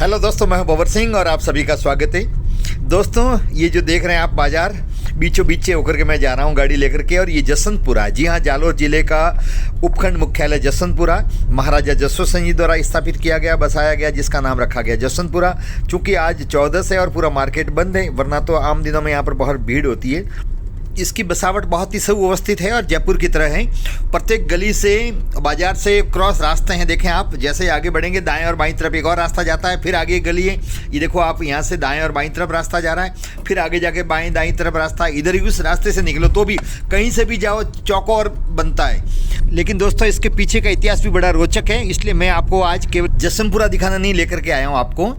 Hello दोस्तों, मैं हूं भंवर सिंह और आप सभी का स्वागत है। दोस्तों, ये जो देख रहे हैं आप बाजार बीचों बीच से होकर के मैं जा रहा हूं गाड़ी लेकर के, और ये जसवंतपुरा, जी हां, जालोर जिले का उपखंड मुख्यालय जसवंतपुरा महाराजा जसवंत सिंह जी द्वारा स्थापित किया गया, बसाया गया, जिसका नाम रखा गया जसवंतपुरा। चूँकि आज 14 है और पूरा मार्केट बंद है, वरना तो आम दिनों में यहाँ पर बहुत भीड़ होती है। इसकी बसावट बहुत ही सुव्यवस्थित है और जयपुर की तरह है। प्रत्येक गली से, बाजार से क्रॉस रास्ते हैं। देखें आप, जैसे आगे बढ़ेंगे दाएं और बाईं तरफ एक और रास्ता जाता है, फिर आगे गली है, ये देखो आप, यहाँ से दाएं और बाईं तरफ रास्ता जा रहा है, फिर आगे जाके बाएं दाईं तरफ रास्ता, इधर ही उस रास्ते से निकलो तो भी कहीं से भी जाओ चौकोर बनता है। लेकिन दोस्तों, इसके पीछे का इतिहास भी बड़ा रोचक है, इसलिए मैं आपको आज केवल जसवंतपुरा दिखाना नहीं लेकर के आया हूँ आपको,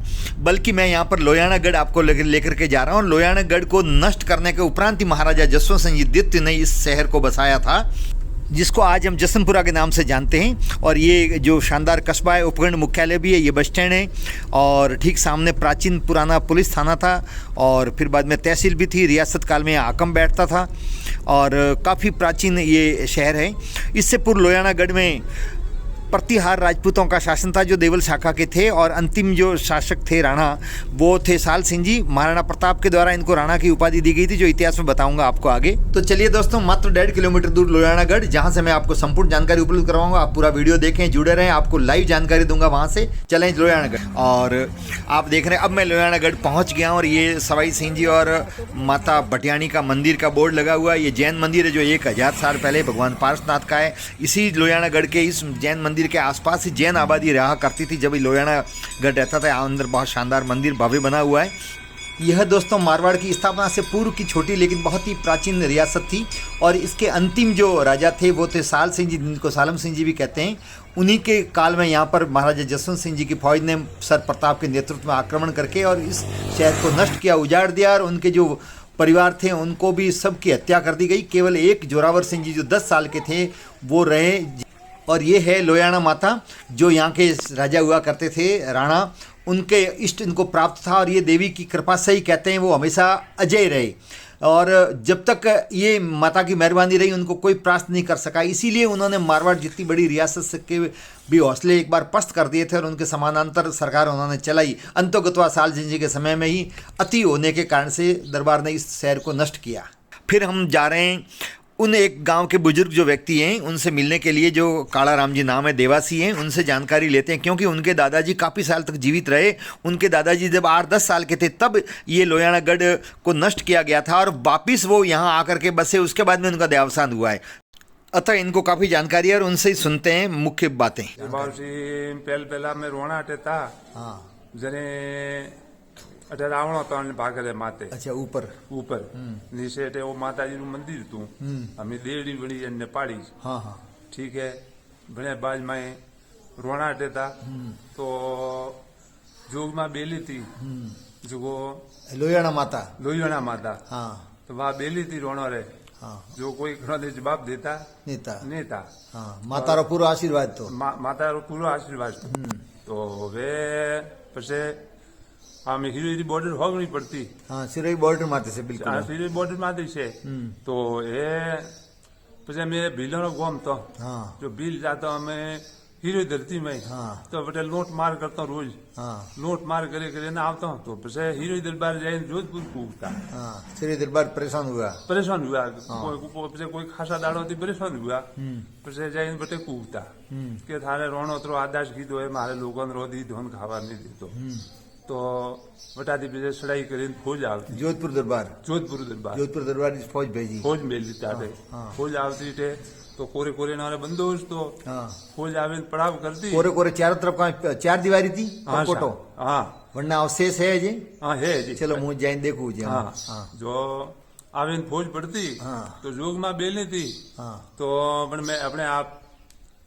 बल्कि मैं यहाँ पर लोयानागढ़ आपको लेकर के जा रहा हूँ। लोयानागढ़ को नष्ट करने के उपरांत ही महाराजा जसवंत सिंह जी द्वितीय ने इस शहर को बसाया था, जिसको आज हम जसवंतपुरा के नाम से जानते हैं। और ये जो शानदार कस्बा है, उपखंड मुख्यालय भी है, ये बस स्टैंड है, और ठीक सामने प्राचीन पुराना पुलिस थाना था, और फिर बाद में तहसील भी थी। रियासत काल में यहाँ हाकम बैठता था, और काफ़ी प्राचीन ये शहर है। इससे पूर्व लोयानागढ़ में प्रतिहार राजपूतों का शासन था, जो देवल शाखा के थे, और अंतिम जो शासक थे राणा, वो थे साल सिंह जी। महाराणा प्रताप के द्वारा इनको राणा की उपाधि दी गई थी, जो इतिहास में बताऊंगा आपको आगे। तो चलिए दोस्तों, मात्र 1.5 किलोमीटर दूर लोयानागढ़, जहां से मैं आपको संपूर्ण जानकारी उपलब्ध करवाऊंगा। आप पूरा वीडियो देखें, जुड़े रहें, आपको लाइव जानकारी दूंगा वहां से। चलें लोयानागढ़, और आप देख रहे हैं अब मैं लोयानागढ़ पहुँच गया हूँ, और ये सवाई सिंह जी और माता भटियाणी का मंदिर का बोर्ड लगा हुआ है। ये जैन मंदिर है, जो 1000 साल पहले भगवान पार्श्वनाथ का है। इसी लोयानागढ़ के इस जैन मंदिर के आसपास ही जैन आबादी रहा करती थी जब लोयानागढ़ रहता था। अंदर बहुत शानदार मंदिर भव्य बना हुआ है। यह दोस्तों मारवाड़ की स्थापना से पूर्व की छोटी लेकिन बहुत ही प्राचीन रियासत थी, और इसके अंतिम जो राजा थे वो थे साल सिंह जी, जिनको सालम सिंह जी भी कहते हैं। उन्हीं के काल में यहाँ पर महाराजा जसवंत सिंह जी की फौज ने सर प्रताप के नेतृत्व में आक्रमण करके और इस शहर को नष्ट किया, उजाड़ दिया, और उनके जो परिवार थे उनको भी सबकी हत्या कर दी गई। केवल एक जोरावर सिंह जी जो 10 साल के थे वो रहे। और ये है लोयाना माता, जो यहाँ के राजा हुआ करते थे, राणा, उनके इष्ट इनको प्राप्त था, और ये देवी की कृपा से ही कहते हैं वो हमेशा अजय रहे। और जब तक ये माता की मेहरबानी रही, उनको कोई परास्त नहीं कर सका। इसीलिए उन्होंने मारवाड़ जितनी बड़ी रियासत के भी हौसले एक बार पस्त कर दिए थे, और उनके समानांतर सरकार उन्होंने चलाई। अंतोगत्वा साल सिंह जी के समय में ही अति होने के कारण से दरबार ने इस शहर को नष्ट किया। फिर हम जा रहे हैं उन एक गांव के बुजुर्ग जो व्यक्ति हैं उनसे मिलने के लिए, जो काला राम जी नाम है, देवासी हैं। उनसे जानकारी लेते हैं, क्योंकि उनके दादाजी काफ़ी साल तक जीवित रहे। उनके दादाजी जब 8-10 साल के थे तब ये लोयानागढ़ को नष्ट किया गया था, और वापिस वो यहाँ आकर के बसे। उसके बाद में उनका देहावसान हुआ है। अतः इनको काफ़ी जानकारी है, और उनसे ही सुनते हैं मुख्य बातें। पहला में रोना था, जने अटे रावण तो भागे माते। अच्छा, ऊपर नीचे अटे वो माता जी नु मंदिर तू हमें देवड़ी बड़ी ने पाड़ी। हाँ हाँ, ठीक है। बड़े बाज में रोना अटे था, तो जोग में बेली थी, जो लोयाना माता। हाँ, तो वहाँ बेली थी रोना रे। हाँ, जो कोई घणो दे जवाब देता नेता। हाँ, माता रो पूरा आशीर्वाद तो माता रो पूरा आशीर्वाद तो वे पछे हमें हिरोई बॉर्डर होगनी पड़ती। हाँ, सिरोही बॉर्डर माते से, बिल्कुल। हाँ, सिरोही बॉर्डर माते से। तो ये पछे मैं भीलो गोम तो, हाँ, जो भील जाता हमें हिरोई धरती में। हाँ, तो बटे लोट मार करता हूँ रोज। हाँ, लोट मार करे ना आता हूँ, तो पछे हिरोई दरबार जाए जोधपुर कूदता। हाँ, सिरोही दरबार परेशान हुआ। कोई खासा दाड़ो थी परेशान हुआ, पछे जाए बटे कूदता के थारे रोनो तो आदाश कीधो है, मारे लोगों रो दी धोन खावा नहीं देतो। तो वटाती पीछे चढ़ाई करी फौज आवती। जोधपुर दरबार फौज भेजी, फौज मेली टाटे। फौज आवती थे, तो कोरे नारे बंदोबस्त तो फौज आवे पड़ाव करती। कोरे चारों तरफ का 4 दीवारी थी। हाँ, वरना अवशेष है जी। हाँ, है जी। चलो मुझे जाइन देखू जी। हाँ, जो आवे फौज पड़ती, तो जोग में बेली थी, तो मैं अपने आप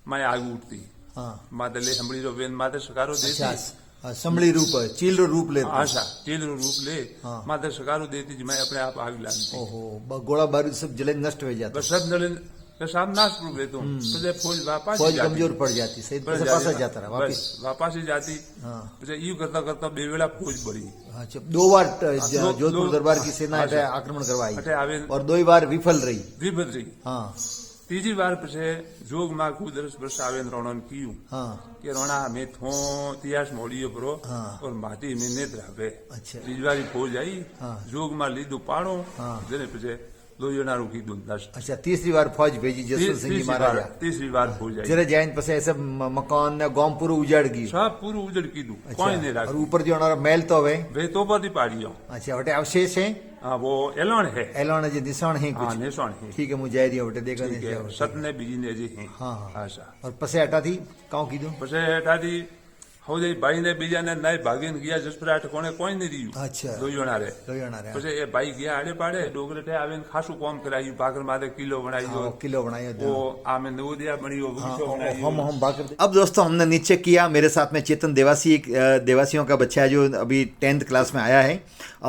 मैं आग उठती। माते ले संभली रो बेन माते सकारो देती। संभली रूप है, चील रूप ले। आशा चील रूप ले। माता सकारो देती जी, मैं अपने आप आग लाती। ओहो, गोला बारूद सब जले नष्ट हो जाता, सब जले सब नाश रूप लेता हूँ। फौज वापस कमजोर पड़ जाती, सही जाता रहा, वापस ही जाती। यू करता करता बेवेला फौज बढ़ी। अच्छा, 2 बार जोधपुर दरबार की सेना आक्रमण करवाई, और 2 बार विफल रही। हाँ, तीजी बार पछे जोग में कुदरत वर्ष आवे रोणन किયું हाँ કે રોણા में थो तियास मोड़ियो परो हाँ। और माटी में नेत्र हवे अच्छा। तीजी बारी फौज आई हाँ। जोग में लीधु पाणो हाँ। जेने पछे लोयोनारू कीधु नष्ट अच्छा, तीसरी बार फौज भेजी जसवंत सिंह जी महाराजा। तीसरी बार फौज आई जरा जैन पसे ऐसे मकान ने गांव पूरा उजाड़ गई। सब पूરું उजड़ कीधु अच्छा, कोई नहीं और राख्યું ऊपर जो हमारा महल तो हवे वे तो पर पाड़ियो अच्छा वटे अवशेष है हाँ वो एलोन है एलोने जो निशान है हाँ कुछ निशान है ठीक है मुझे आई रही वटे देखा ठीक नहीं है सतने बीजी ने जी है हाँ हाँ अच्छा और पसे हटा थी काउ कीधु પછી હેઠાથી હવે ભાઈ ને બીજાને નાય ભાગીને ગયા જસપરાટ કોણે કોઈ નહીં રહ્યું अच्छा જોયોણા રે लोयाना रे પછી એ ભાઈ ગયા આડે પાડે ડોગરેટે આવીને ખાસું કામ કરાયું ભાગર માથે કિલ્લો બનાવ્યો हाँ, किलो बनाया वो आमे नवोदया बनियो वृक्षो बनायो हम भाग अब दोस्तों हमने नीचे किया। मेरे साथ में चेतन देवासी एक देवासियों का बच्चा है जो अभी 10th क्लास में आया है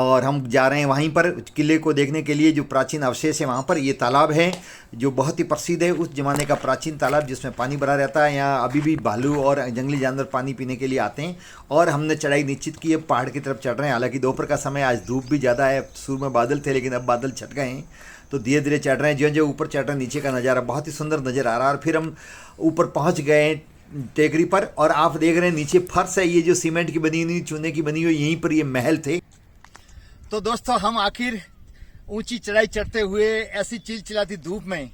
और हम जा रहे हैं वहीं पर किले को देखने के लिए। जो प्राचीन अवशेष है वहाँ पर ये तालाब है जो बहुत ही प्रसिद्ध है, उस जमाने का प्राचीन तालाब जिसमें पानी भरा रहता है। यहाँ अभी भी भालू और जंगली जानवर पानी पीने के लिए आते हैं और हमने चढ़ाई निश्चित की है, पहाड़ की तरफ चढ़ रहे हैं। हालांकि दोपहर का समय, आज धूप भी ज़्यादा है, शुरू में बादल थे लेकिन अब बादल छट गए हैं तो धीरे धीरे चढ़ रहे हैं। जो जो ऊपर चढ़ रहे हैं नीचे का नज़ारा बहुत ही सुंदर नज़र आ रहा है। और फिर हम ऊपर पहुँच गए टेकरी पर और आप देख रहे हैं नीचे फर्श है, ये जो सीमेंट की बनी हुई चूने की बनी हुई, यहीं पर ये महल थे। तो दोस्तों हम आखिर ऊंची चढ़ाई चढ़ते हुए ऐसी चिलचिलाती धूप में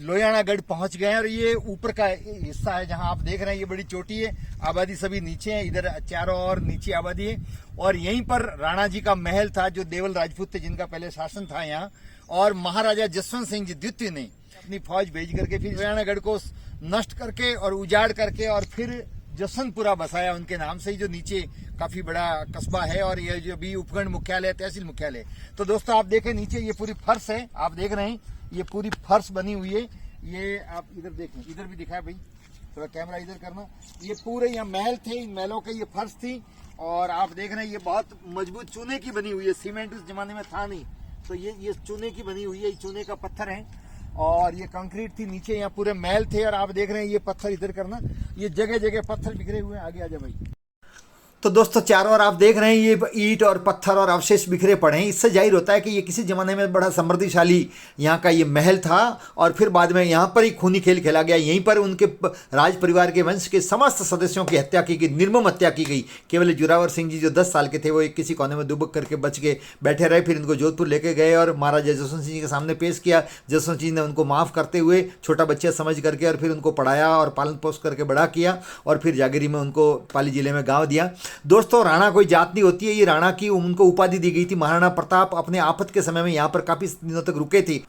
लोयानागढ़ पहुंच गए हैं और ये ऊपर का हिस्सा है जहां आप देख रहे हैं, ये बड़ी चोटी है। आबादी सभी नीचे है, इधर चारों ओर नीचे आबादी है और यहीं पर राणा जी का महल था जो देवल राजपूत थे जिनका पहले शासन था यहाँ। और महाराजा जसवंत सिंह जी द्वितीय ने अपनी फौज भेज करके फिर लोयानागढ़ को नष्ट करके और उजाड़ करके और फिर जसवंतपुरा बसाया उनके नाम से ही, जो नीचे काफी बड़ा कस्बा है और ये जो भी उपखंड मुख्यालय तहसील मुख्यालय। तो दोस्तों आप देखें नीचे ये पूरी फर्श है, आप देख रहे हैं ये पूरी फर्श बनी हुई है। ये आप इधर देखें, इधर भी दिखाया भाई, थोड़ा कैमरा इधर करना। ये पूरे यहाँ महल थे, इन महलों के ये फर्श थी और आप देख रहे हैं ये बहुत मजबूत चूने की बनी हुई है, सीमेंट उस जमाने में था नहीं तो ये चूने की बनी हुई है, ये चूने का पत्थर है और ये कंक्रीट थी। नीचे यहाँ पूरे महल थे और आप देख रहे हैं ये पत्थर इधर करना, ये जगह जगह पत्थर बिखरे हुए हैं। आगे आ जाए भाई। तो दोस्तों चारों ओर आप देख रहे हैं ये ईंट और पत्थर और अवशेष बिखरे पड़े हैं। इससे जाहिर होता है कि ये किसी जमाने में बड़ा समृद्धिशाली यहाँ का ये महल था और फिर बाद में यहाँ पर ही खूनी खेल खेला गया। यहीं पर उनके राज परिवार के वंश के समस्त सदस्यों की हत्या की गई, निर्मम हत्या की गई। केवल जोरावर सिंह जी जो 10 साल के थे वो एक किसी कोने में दुबक करके बच के बैठे रहे। फिर इनको जोधपुर लेके गए और महाराजा जसवंत सिंह जी के सामने पेश किया। जसवंत सिंह ने उनको माफ़ करते हुए छोटा बच्चा समझ करके और फिर उनको पढ़ाया और पालन पोष करके बड़ा किया और फिर जागीरी में उनको पाली जिले में गाँव दिया। दोस्तों राणा कोई जात नहीं होती है, ये राणा की उनको उपाधि दी गई थी। महाराणा प्रताप अपने आफत के समय में यहाँ पर काफी दिनों तक रुके थे।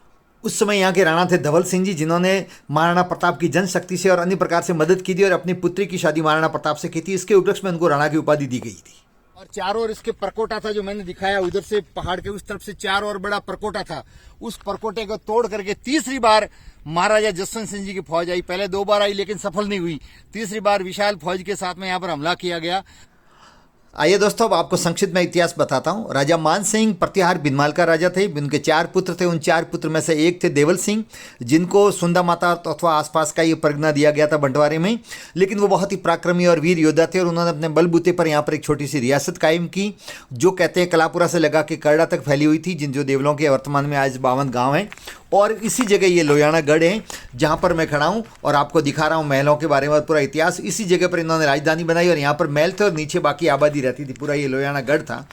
उस समय यहाँ के राणा थे धवल सिंह जी जिन्होंने महाराणा प्रताप की जनशक्ति से और अन्य प्रकार से मदद की थी और अपनी पुत्री की शादी महाराणा प्रताप से की थी। इसके उपलक्ष्य में उनको राणा की उपाधि दी गई थी। और चारों ओर इसके परकोटा था जो मैंने दिखाया, उधर से पहाड़ के उस तरफ से चारों ओर बड़ा परकोटा था। उस परकोटे को तोड़ करके तीसरी बार महाराजा जसवंत सिंह जी की फौज आई। पहले 2 बार आई लेकिन सफल नहीं हुई। तीसरी बार विशाल फौज के साथ में यहाँ पर हमला किया गया। आइए दोस्तों अब आपको संक्षिप्त में इतिहास बताता हूँ। राजा मान सिंह प्रतिहार बिनमाल का राजा थे। उनके 4 पुत्र थे। उन 4 पुत्र में से एक थे देवल सिंह जिनको सुंदा माता अथवा आसपास का ये परगना दिया गया था बंटवारे में। लेकिन वो बहुत ही पराक्रमी और वीर योद्धा थे और उन्होंने अपने बलबूते पर यहाँ पर एक छोटी सी रियासत कायम की जो कहते हैं कलापुरा से लगा के करड़ा तक फैली हुई थी, जिन जो देवलों के वर्तमान में आज 52 गाँव हैं। और इसी जगह ये लोयानागढ़ है जहाँ पर मैं खड़ा हूँ और आपको दिखा रहा हूँ महलों के बारे में पूरा इतिहास। इसी जगह पर इन्होंने राजधानी बनाई और यहाँ पर महल थे और नीचे बाकी आबादी रहती थी। पूरा ये लोयानागढ़ था।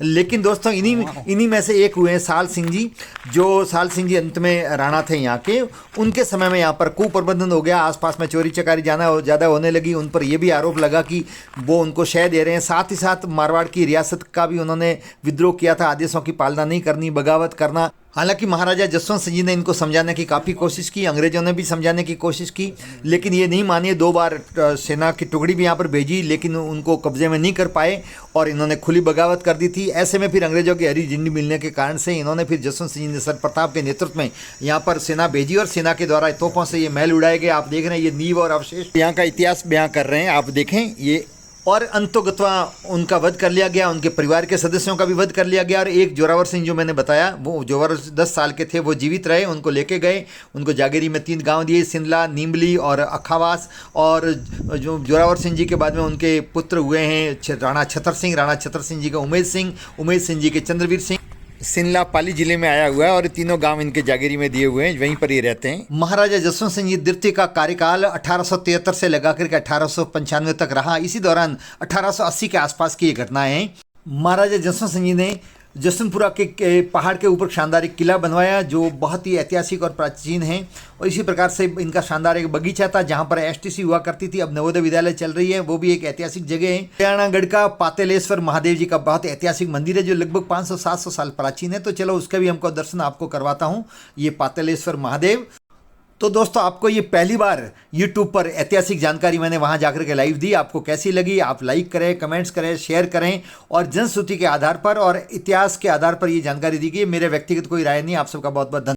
लेकिन दोस्तों इन्हीं में से एक हुए हैं साल सिंह जी, जो साल सिंह जी अंत में राणा थे यहाँ के। उनके समय में यहाँ पर कुप्रबंधन हो गया, आसपास में चोरी चकारी ज़्यादा होने लगी। उन पर यह भी आरोप लगा कि वो उनको शय दे रहे हैं। साथ ही साथ मारवाड़ की रियासत का भी उन्होंने विद्रोह किया था, आदेशों की पालना नहीं करनी, बगावत करना। हालांकि महाराजा जसवंत सिंह जी ने इनको समझाने की काफ़ी कोशिश की, अंग्रेजों ने भी समझाने की कोशिश की लेकिन ये नहीं माने। 2 बार सेना की टुकड़ी भी यहाँ पर भेजी लेकिन उनको कब्जे में नहीं कर पाए और इन्होंने खुली बगावत कर दी थी। ऐसे में फिर अंग्रेजों की हरी झंडी मिलने के कारण से इन्होंने फिर जसवंत सिंह जी ने सर प्रताप के नेतृत्व में यहाँ पर सेना भेजी और सेना के द्वारा तोपों से ये महल उड़ाए गए। आप देख रहे हैं ये नींव और अवशेष यहाँ का इतिहास बयां कर रहे हैं, आप देखें ये। और अंतोगत्वा उनका वध कर लिया गया, उनके परिवार के सदस्यों का भी वध कर लिया गया। और एक जोरावर सिंह जो मैंने बताया, वो जोरावर 10 साल के थे, वो जीवित रहे। उनको लेके गए, उनको जागीरी में 3 गांव दिए, सिंदला, नीमली और अखावास। और जो जोरावर सिंह जी के बाद में उनके पुत्र हुए हैं राणा छतर सिंह, राणा छतर सिंह जी का उमेश सिंह जी के चंद्रवीर सिंह। सिनला पाली जिले में आया हुआ है और तीनों गांव इनके जागीरी में दिए हुए हैं, वहीं पर ये रहते हैं। महाराजा जसवंत सिंह जी द्वितीय का कार्यकाल 1873 से लगा करके 1895 तक रहा। इसी दौरान 1880 के आसपास की ये घटनाएं हैं। महाराजा जसवंत सिंह जी ने जसवंतपुरा के पहाड़ के ऊपर शानदार एक किला बनवाया जो बहुत ही ऐतिहासिक और प्राचीन है। और इसी प्रकार से इनका शानदार एक बगीचा था जहां पर एसटीसी हुआ करती थी, अब नवोदय विद्यालय चल रही है, वो भी एक ऐतिहासिक जगह है। हरियाणागढ़ का पातेलेश्वर महादेव जी का बहुत ऐतिहासिक मंदिर है जो लगभग 500-700 साल प्राचीन है। तो चलो उसका भी हमको दर्शन आपको करवाता हूँ, ये पातेलेश्वर महादेव। तो दोस्तों, आपको ये पहली बार YouTube पर ऐतिहासिक जानकारी मैंने वहाँ जाकर के लाइव दी। आपको कैसी लगी? आप लाइक करें, कमेंट्स करें, शेयर करें। और जनश्रुति के आधार पर और इतिहास के आधार पर ये जानकारी दी गई, मेरे व्यक्तिगत कोई राय नहीं। आप सबका बहुत बहुत धन्यवाद।